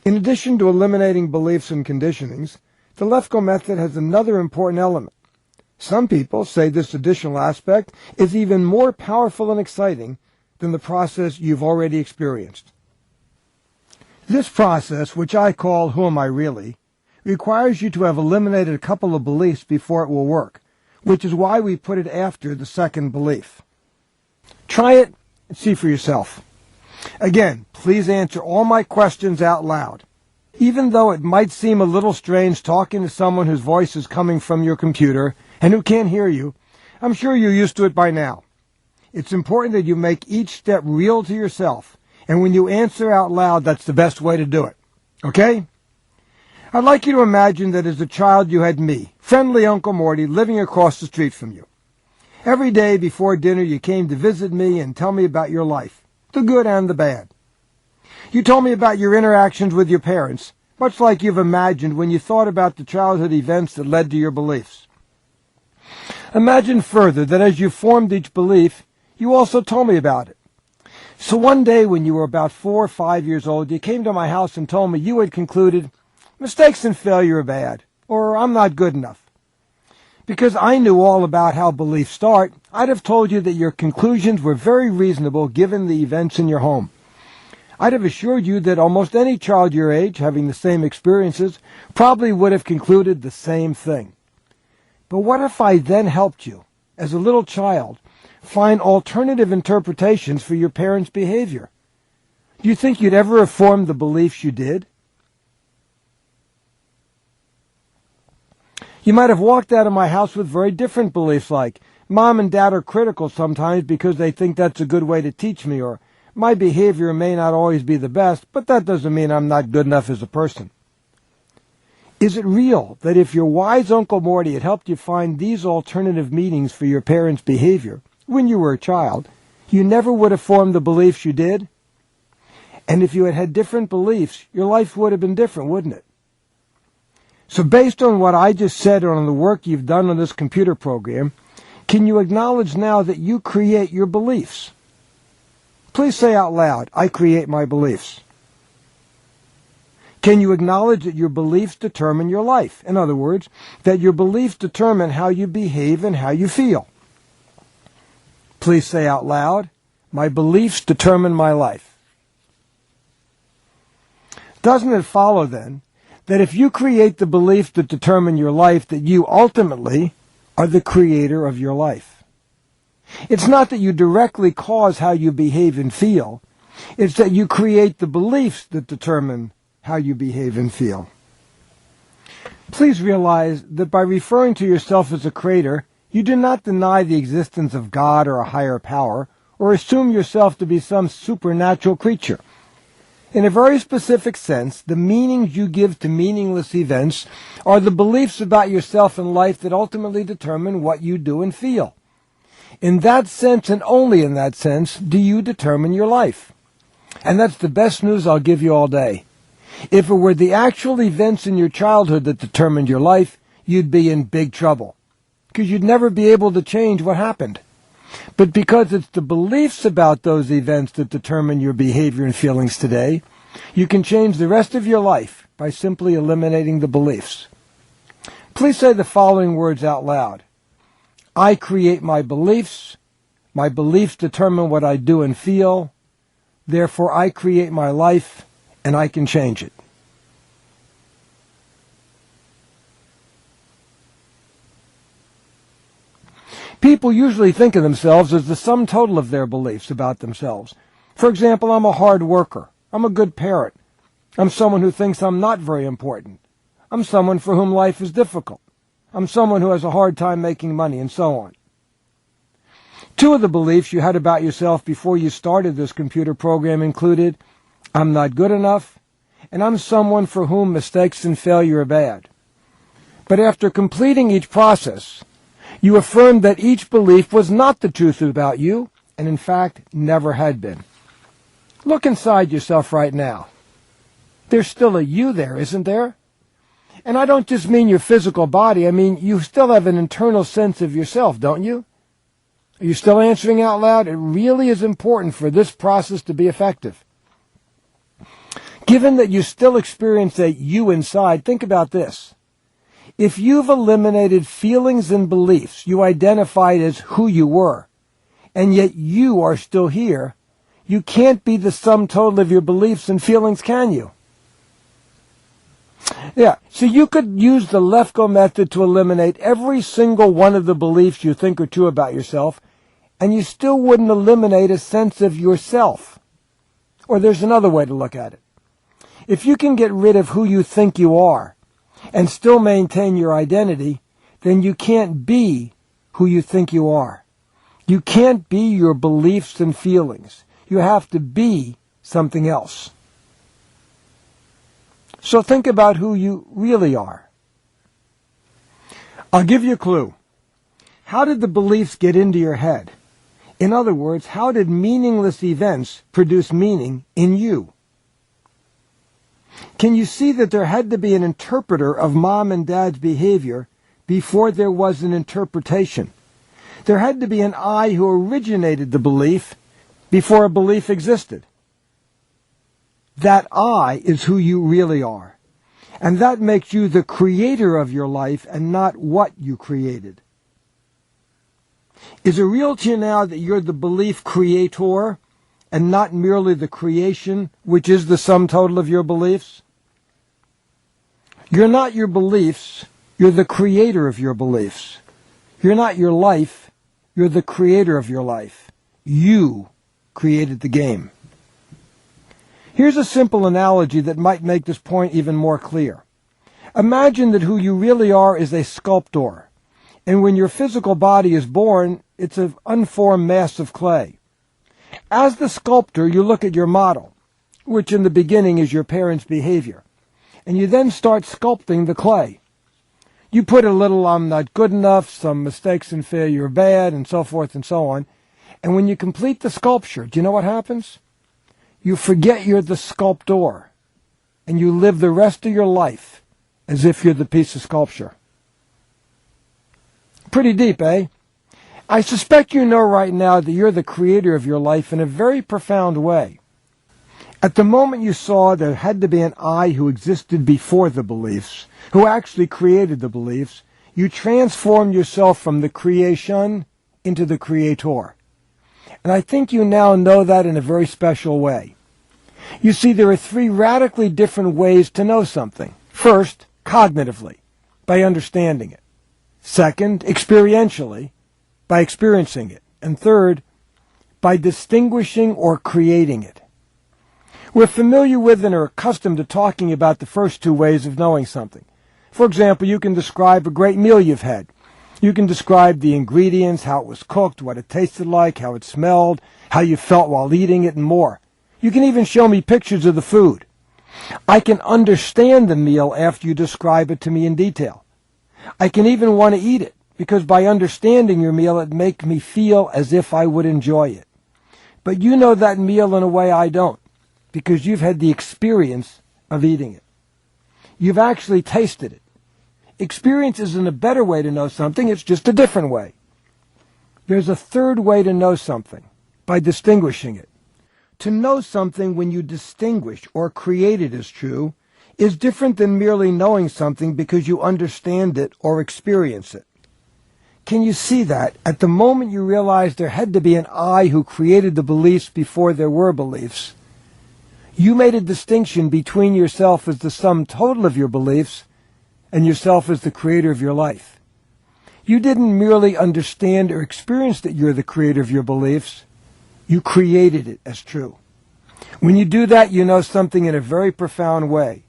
In addition to eliminating beliefs and conditionings, the Lefko method has another important element. Some people say this additional aspect is even more powerful and exciting than the process you've already experienced. This process, which I call Who Am I Really, requires you to have eliminated a couple of beliefs before it will work, which is why we put it after the second belief. Try it and see for yourself. Again, please answer all my questions out loud. Even though it might seem a little strange talking to someone whose voice is coming from your computer and who can't hear you, I'm sure you're used to it by now. It's important that you make each step real to yourself, and when you answer out loud, that's the best way to do it. Okay? I'd like you to imagine that as a child you had me, friendly Uncle Morty, living across the street from you. Every day before dinner you came to visit me and tell me about your life, the good and the bad. You told me about your interactions with your parents, much like you've imagined when you thought about the childhood events that led to your beliefs. Imagine further that as you formed each belief, you also told me about it. So one day when you were about 4 or 5 years old, you came to my house and told me you had concluded, mistakes and failure are bad, or I'm not good enough. Because I knew all about how beliefs start, I'd have told you that your conclusions were very reasonable given the events in your home. I'd have assured you that almost any child your age, having the same experiences, probably would have concluded the same thing. But what if I then helped you, as a little child, find alternative interpretations for your parents' behavior? Do you think you'd ever have formed the beliefs you did? You might have walked out of my house with very different beliefs like, Mom and Dad are critical sometimes because they think that's a good way to teach me, or my behavior may not always be the best, but that doesn't mean I'm not good enough as a person. Is it real that if your wise Uncle Morty had helped you find these alternative meanings for your parents' behavior when you were a child, you never would have formed the beliefs you did? And if you had had different beliefs, your life would have been different, wouldn't it? So based on what I just said and on the work you've done on this computer program, can you acknowledge now that you create your beliefs? Please say out loud, I create my beliefs. Can you acknowledge that your beliefs determine your life? In other words, that your beliefs determine how you behave and how you feel. Please say out loud, my beliefs determine my life. Doesn't it follow then that if you create the beliefs that determine your life, that you ultimately are the creator of your life? It's not that you directly cause how you behave and feel. It's that you create the beliefs that determine how you behave and feel. Please realize that by referring to yourself as a creator, you do not deny the existence of God or a higher power, or assume yourself to be some supernatural creature. In a very specific sense, the meanings you give to meaningless events are the beliefs about yourself and life that ultimately determine what you do and feel. In that sense, and only in that sense, do you determine your life. And that's the best news I'll give you all day. If it were the actual events in your childhood that determined your life, you'd be in big trouble, because you'd never be able to change what happened. But because it's the beliefs about those events that determine your behavior and feelings today, you can change the rest of your life by simply eliminating the beliefs. Please say the following words out loud. I create my beliefs determine what I do and feel, therefore I create my life, and I can change it. People usually think of themselves as the sum total of their beliefs about themselves. For example, I'm a hard worker. I'm a good parent. I'm someone who thinks I'm not very important. I'm someone for whom life is difficult. I'm someone who has a hard time making money, and so on. 2 of the beliefs you had about yourself before you started this computer program included, I'm not good enough, and I'm someone for whom mistakes and failure are bad. But after completing each process, you affirmed that each belief was not the truth about you, and in fact, never had been. Look inside yourself right now. There's still a you there, isn't there? And I don't just mean your physical body. I mean, you still have an internal sense of yourself, don't you? Are you still answering out loud? It really is important for this process to be effective. Given that you still experience a you inside, think about this. If you've eliminated feelings and beliefs you identified as who you were, and yet you are still here, you can't be the sum total of your beliefs and feelings, can you? Yeah, so you could use the Lefko method to eliminate every single one of the beliefs you think are true about yourself, and you still wouldn't eliminate a sense of yourself. Or there's another way to look at it. If you can get rid of who you think you are and still maintain your identity, then you can't be who you think you are. You can't be your beliefs and feelings. You have to be something else. So think about who you really are. I'll give you a clue. How did the beliefs get into your head? In other words, how did meaningless events produce meaning in you? Can you see that there had to be an interpreter of mom and dad's behavior before there was an interpretation? There had to be an I who originated the belief before a belief existed. That I is who you really are. And that makes you the creator of your life and not what you created. Is it real to you now that you're the belief creator and not merely the creation, which is the sum total of your beliefs? You're not your beliefs, you're the creator of your beliefs. You're not your life, you're the creator of your life. You created the game. Here's a simple analogy that might make this point even more clear. Imagine that who you really are is a sculptor, and when your physical body is born, it's an unformed mass of clay. As the sculptor, you look at your model, which in the beginning is your parents' behavior, and you then start sculpting the clay. You put a little I'm not good enough, some mistakes and failure are bad, and so forth and so on. And when you complete the sculpture, do you know what happens? You forget you're the sculptor, and you live the rest of your life as if you're the piece of sculpture. Pretty deep, eh? I suspect you know right now that you're the creator of your life in a very profound way. At the moment you saw there had to be an I who existed before the beliefs, who actually created the beliefs, you transformed yourself from the creation into the creator. And I think you now know that in a very special way. You see, there are three radically different ways to know something. First, cognitively, by understanding it. Second, experientially, by experiencing it. And third, by distinguishing or creating it. We're familiar with and are accustomed to talking about the first two ways of knowing something. For example, you can describe a great meal you've had. You can describe the ingredients, how it was cooked, what it tasted like, how it smelled, how you felt while eating it, and more. You can even show me pictures of the food. I can understand the meal after you describe it to me in detail. I can even want to eat it, because by understanding your meal, it makes me feel as if I would enjoy it. But you know that meal in a way I don't, because you've had the experience of eating it. You've actually tasted it. Experience isn't a better way to know something, it's just a different way. There's a third way to know something, by distinguishing it. To know something when you distinguish or create it as true is different than merely knowing something because you understand it or experience it. Can you see that? At the moment you realized there had to be an I who created the beliefs before there were beliefs, you made a distinction between yourself as the sum total of your beliefs and yourself as the creator of your life. You didn't merely understand or experience that you're the creator of your beliefs. You created it as true. When you do that, you know something in a very profound way.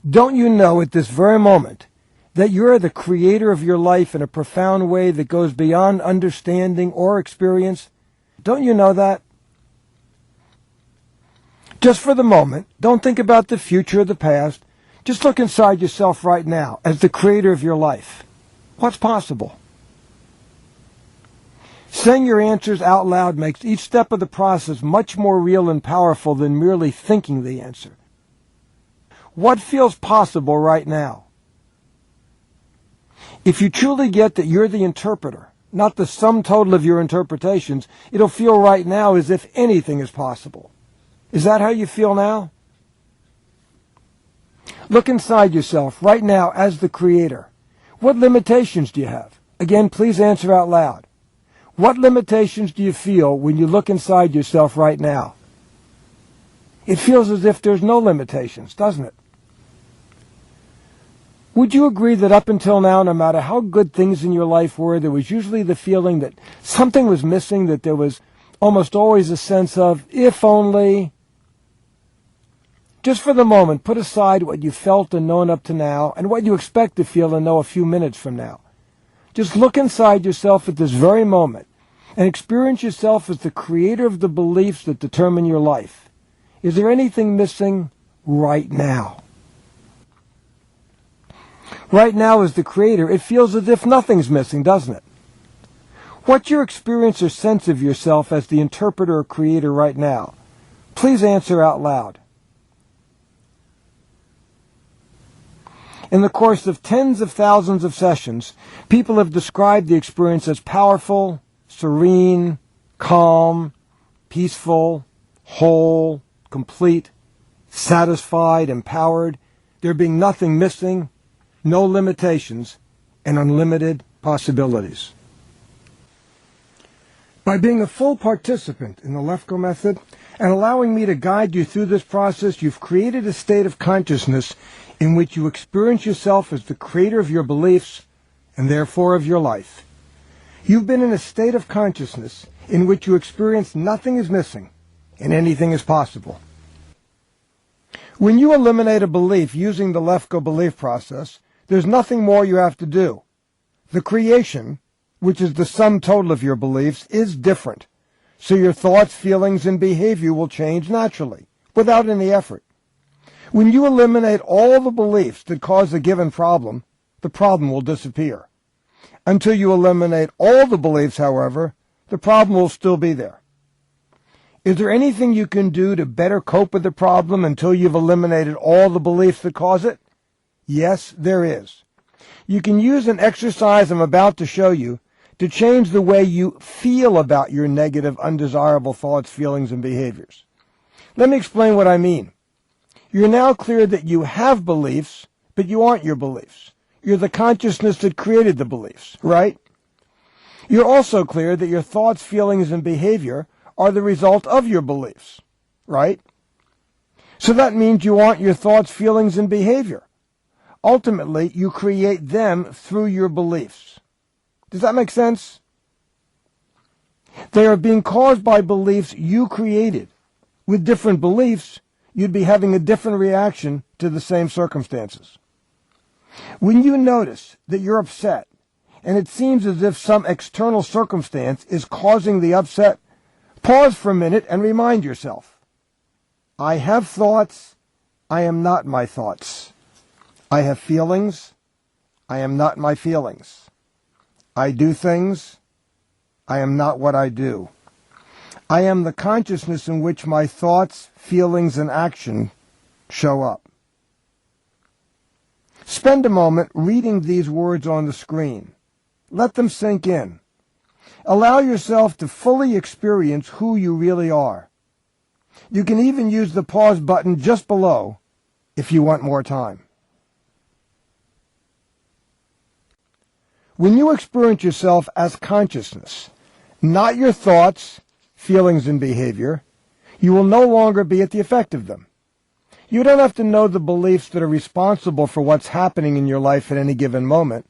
Don't you know at this very moment that you're the creator of your life in a profound way that goes beyond understanding or experience? Don't you know that? Just for the moment, don't think about the future or the past. Just look inside yourself right now as the creator of your life. What's possible? Saying your answers out loud makes each step of the process much more real and powerful than merely thinking the answer. What feels possible right now? If you truly get that you're the interpreter, not the sum total of your interpretations, it'll feel right now as if anything is possible. Is that how you feel now? Look inside yourself right now as the creator. What limitations do you have? Again, please answer out loud. What limitations do you feel when you look inside yourself right now? It feels as if there's no limitations, doesn't it? Would you agree that up until now, no matter how good things in your life were, there was usually the feeling that something was missing, that there was almost always a sense of, if only? Just for the moment, put aside what you felt and known up to now and what you expect to feel and know a few minutes from now. Just look inside yourself at this very moment and experience yourself as the creator of the beliefs that determine your life. Is there anything missing right now? Right now, as the creator, it feels as if nothing's missing, doesn't it? What's your experience or sense of yourself as the interpreter or creator right now? Please answer out loud. In the course of tens of thousands of sessions, people have described the experience as powerful, serene, calm, peaceful, whole, complete, satisfied, empowered, there being nothing missing, no limitations, and unlimited possibilities. By being a full participant in the Lefko method and allowing me to guide you through this process, you've created a state of consciousness in which you experience yourself as the creator of your beliefs and therefore of your life. You've been in a state of consciousness in which you experience nothing is missing and anything is possible. When you eliminate a belief using the Lefko belief process, there's nothing more you have to do. The creation, which is the sum total of your beliefs, is different, so your thoughts, feelings, and behavior will change naturally, without any effort. When you eliminate all the beliefs that cause a given problem, the problem will disappear. Until you eliminate all the beliefs, however, the problem will still be there. Is there anything you can do to better cope with the problem until you've eliminated all the beliefs that cause it? Yes, there is. You can use an exercise I'm about to show you to change the way you feel about your negative, undesirable thoughts, feelings, and behaviors. Let me explain what I mean. You're now clear that you have beliefs, but you aren't your beliefs. You're the consciousness that created the beliefs, right? You're also clear that your thoughts, feelings, and behavior are the result of your beliefs, right? So that means you aren't your thoughts, feelings, and behavior. Ultimately, you create them through your beliefs. Does that make sense? They are being caused by beliefs you created. With different beliefs, you'd be having a different reaction to the same circumstances. When you notice that you're upset, and it seems as if some external circumstance is causing the upset, pause for a minute and remind yourself, I have thoughts, I am not my thoughts. I have feelings, I am not my feelings. I do things, I am not what I do. I am the consciousness in which my thoughts, feelings, and action show up. Spend a moment reading these words on the screen. Let them sink in. Allow yourself to fully experience who you really are. You can even use the pause button just below if you want more time. When you experience yourself as consciousness, not your thoughts, feelings, and behavior, you will no longer be at the effect of them. You don't have to know the beliefs that are responsible for what's happening in your life at any given moment.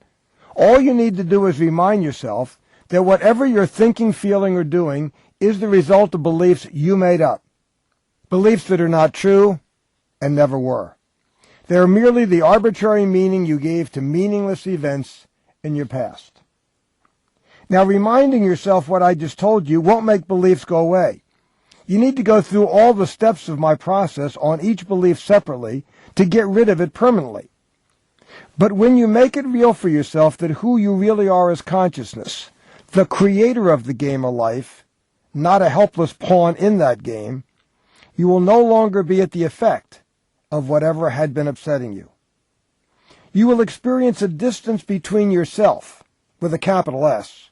All you need to do is remind yourself that whatever you're thinking, feeling, or doing is the result of beliefs you made up. Beliefs that are not true and never were. They are merely the arbitrary meaning you gave to meaningless events in your past. Now, reminding yourself what I just told you won't make beliefs go away. You need to go through all the steps of my process on each belief separately to get rid of it permanently. But when you make it real for yourself that who you really are is consciousness, the creator of the game of life, not a helpless pawn in that game, you will no longer be at the effect of whatever had been upsetting you. You will experience a distance between yourself, with a capital S,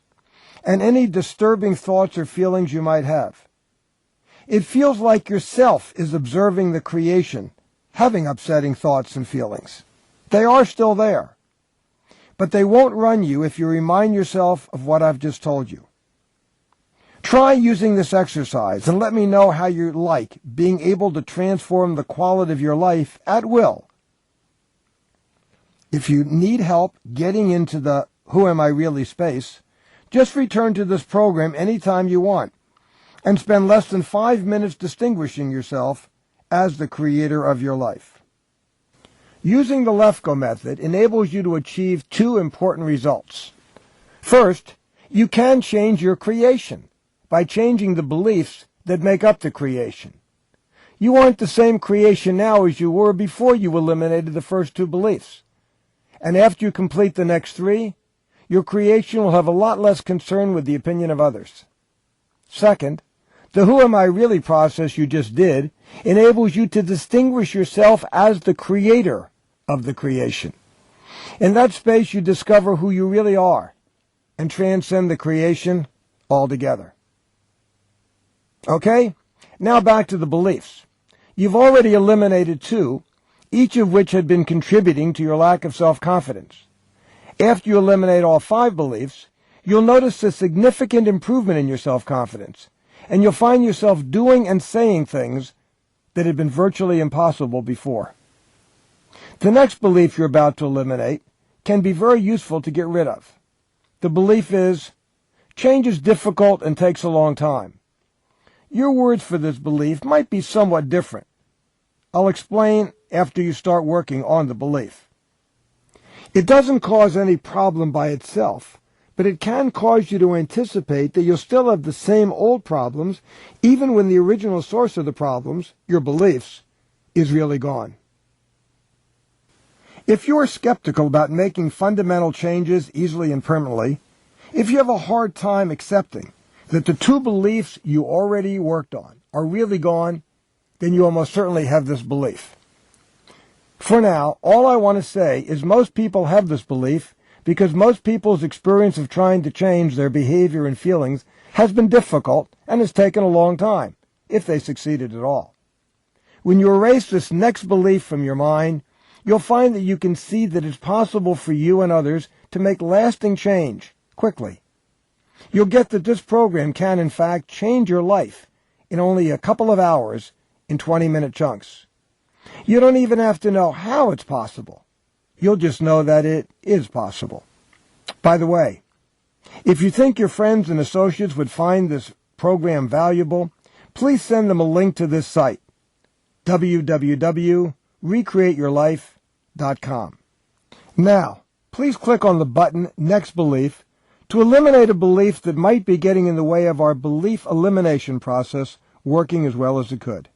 and any disturbing thoughts or feelings you might have. It feels like yourself is observing the creation, having upsetting thoughts and feelings. They are still there. But they won't run you if you remind yourself of what I've just told you. Try using this exercise and let me know how you like being able to transform the quality of your life at will. If you need help getting into the who am I really space, just return to this program anytime you want and spend less than 5 minutes distinguishing yourself as the creator of your life. Using the Lefko method enables you to achieve two important results. First, you can change your creation by changing the beliefs that make up the creation. You aren't the same creation now as you were before you eliminated the first two beliefs. And after you complete the next three, your creation will have a lot less concern with the opinion of others. Second, the Who Am I Really process you just did enables you to distinguish yourself as the creator of the creation. In that space, you discover who you really are and transcend the creation altogether. Okay? Now back to the beliefs. You've already eliminated two, each of which had been contributing to your lack of self-confidence. After you eliminate all 5 beliefs, you'll notice a significant improvement in your self-confidence, and you'll find yourself doing and saying things that had been virtually impossible before. The next belief you're about to eliminate can be very useful to get rid of. The belief is, change is difficult and takes a long time. Your words for this belief might be somewhat different. I'll explain after you start working on the belief. It doesn't cause any problem by itself, but it can cause you to anticipate that you'll still have the same old problems even when the original source of the problems, your beliefs, is really gone. If you're skeptical about making fundamental changes easily and permanently, if you have a hard time accepting that the 2 beliefs you already worked on are really gone, then you almost certainly have this belief. For now, all I want to say is most people have this belief because most people's experience of trying to change their behavior and feelings has been difficult and has taken a long time, if they succeeded at all. When you erase this next belief from your mind, you'll find that you can see that it's possible for you and others to make lasting change quickly. You'll get that this program can, in fact, change your life in only a couple of hours in 20-minute chunks. You don't even have to know how it's possible. You'll just know that it is possible. By the way, if you think your friends and associates would find this program valuable, please send them a link to this site, www.recreateyourlife.com. Now, please click on the button Next Belief to eliminate a belief that might be getting in the way of our belief elimination process working as well as it could.